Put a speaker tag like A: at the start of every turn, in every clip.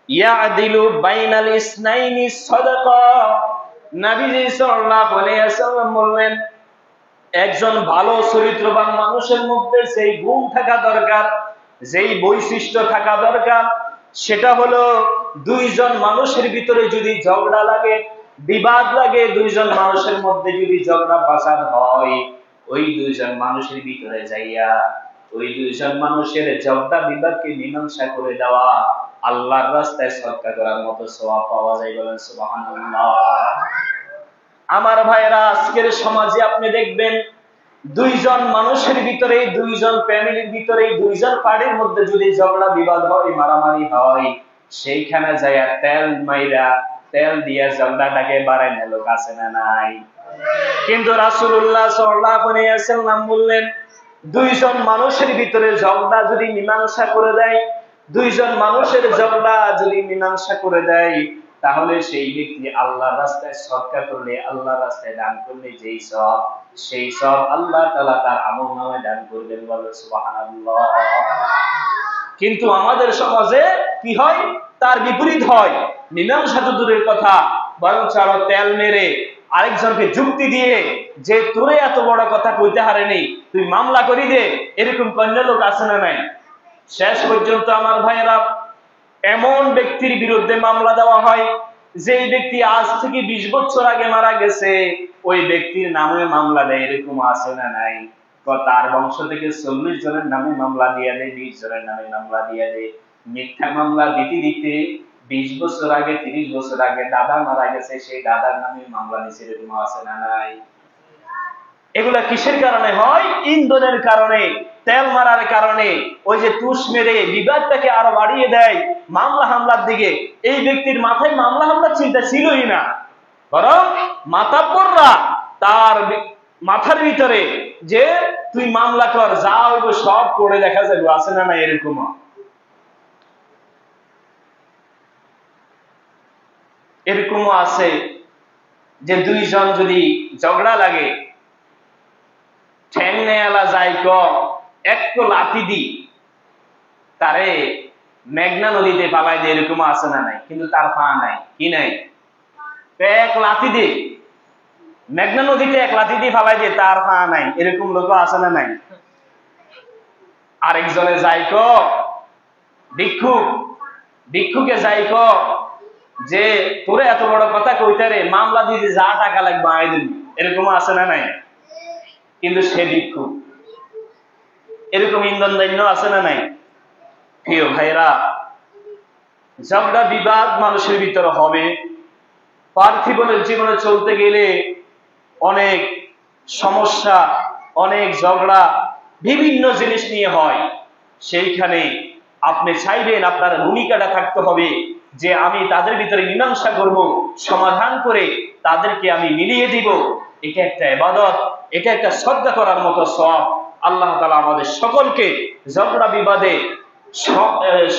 A: ইয়াদিলু বাইনাল ইসনাইনি সাদাকা। নবীজি সাল্লাল্লাহু আলাইহি ওয়াসাল্লাম বললেন, একজন ভালো চরিত্রবান মানুষের মধ্যে যেই গুণ থাকা দরকার, যেই বৈশিষ্ট্য থাকা দরকার, সেটা হলো দুইজন মানুষের ভিতরে যদি ঝগড়া লাগে, বিবাদ লাগে, দুইজন মানুষের মধ্যে যদি ঝগড়া ফাসাদ হয়, ওই দুইজন মানুষের ভিতরে যাইয়া ওই দুইজন মানুষের ঝগড়া বিবাদকে মীমাংসা করে দেওয়া, আল্লাহর রাস্তায় সদকা করার মতো সওয়াব পাওয়া যায়। বলেন সুবহানাল্লাহ। আমার ভাইরা, আজকের সমাজে আপনি দেখবেন দুইজন মানুষের ভিতরে, দুইজন ফ্যামিলির ভিতরে, দুইজন পার্টির মধ্যে যদি ঝগড়া বিবাদ হয়, মারামারি হয়, সেইখানে যাইয়া তেল মাইরা, তেল দিয়া ঝগড়াটাকে বাড়াই না লোক আছে না নাই? কিন্তু রাসূলুল্লাহ সাল্লাল্লাহু আলাইহি ওয়াসাল্লাম বললেন, দুইজন মানুষের ভিতরে ঝগড়া যদি মীমাংসা করে দেয়, দুইজন মানুষের ঝগড়া যদি মীমাংসা করে দেয়, তাহলে সেই ব্যক্তি আল্লাহর রাস্তায় সদকা করলে, আল্লাহর রাস্তায় দান করলে যেই সওয়াব, সেই সওয়াব আল্লাহ তাআলা তার আমলনামায় দান করবেন। বলেন সুবহানাল্লাহ। কিন্তু আমাদের সমাজে কি হয়? তার বিপরীত হয়। মীমাংসা তো দূরের কথা, বরং আরো তেল মেরে আরেকজনকে যুক্তি দিয়ে যে তোরে এত বড় কথা কইতে হারেনি, তুই মামলা করি দে, এরকম কন্যা লোক আছে না নাই? শেষ পর্যন্ত আমার ভাইয়েরা, এমন ব্যক্তির বিরুদ্ধে মামলা দেওয়া হয় যেই ব্যক্তি আজ থেকে 20 বছর আগে মারা গেছে, ওই ব্যক্তির নামে মামলা দেয়। এরকম আছে না নাই? তার বংশ থেকে 40 জনের নামে মামলা দিয়ে দেয়, 20 জনের নামে মামলা দিয়ে দেয়। মিথ্যা মামলা দিতে দিতে 20 বছর আগে, 30 বছর আগে দাদা মারা গেছে, সেই দাদার নামে মামলা দিচ্ছে। এরকম আছে না নাই? এগুলা কিসের কারণে হয়? ইন্ধনের কারণে, তেল মারার কারণে। ওই যে তুষ মেরে বিবাদটাকে আরো বাড়িয়ে দেয় মামলা হামলার দিকে। এই ব্যক্তির মাথায় মামলা হামলার চিন্তা ছিলই না, বরং মাতাব্বররা তার মাথার ভিতরে যে তুই মামলা কর, যা হইব সব করে দেখা যাবে। আছে না না? এরকম এরকমও আছে যে দুইজন যদি ঝগড়া লাগে, ঠ্যাং নেয়ালা যাই ক এক লাথি দি তারে মেঘনা নদীতে পালাই দিয়ে, এরকম আছে না নাই? কিন্তু তার পা নাই, কি নাই? এক লাথি দি মেঘনা নদীতে এক লাথি দিয়ে ফালাই দিয়ে তার পা নাই। এরকম লোক আছে না নাই? আরেকজনে যাই ক ভিক্ষুক, ভিক্ষুকে যাই ক যে তোরে এত বড় কথা কইতে রে, মামলা দিতে যা টাকা লাগবে আয় দিবি। এরকম আছে না নাই? কিন্তু সে ভিক্ষুক। এরকম ইন্ধন দৈন্য আছে না নাই? প্রিয় ভাইরা, ঝগড়া বিবাদ মানুষের ভিতরে হবে। পার্থিবনের জীবনে চলতে গেলে অনেক সমস্যা, অনেক ঝগড়া, বিভিন্ন জিনিস নিয়ে হয়। সেইখানে আপনি চাইবেন আপনার ভূমিকাটা থাকতে হবে যে আমি তাদের ভিতরে মীমাংসা করব, সমাধান করে তাদেরকে আমি মিলিয়ে দিব। এটা একটা ইবাদত, এটা একটা শ্রদ্ধা করার মতো সওয়াব। আল্লাহ তাআলা আমাদের সকলকে ঝগড়া বিবাদে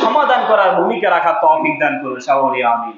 A: সমাধান করার ভূমিকা রাখার তৌফিক দান করুন। সকলে আমিন।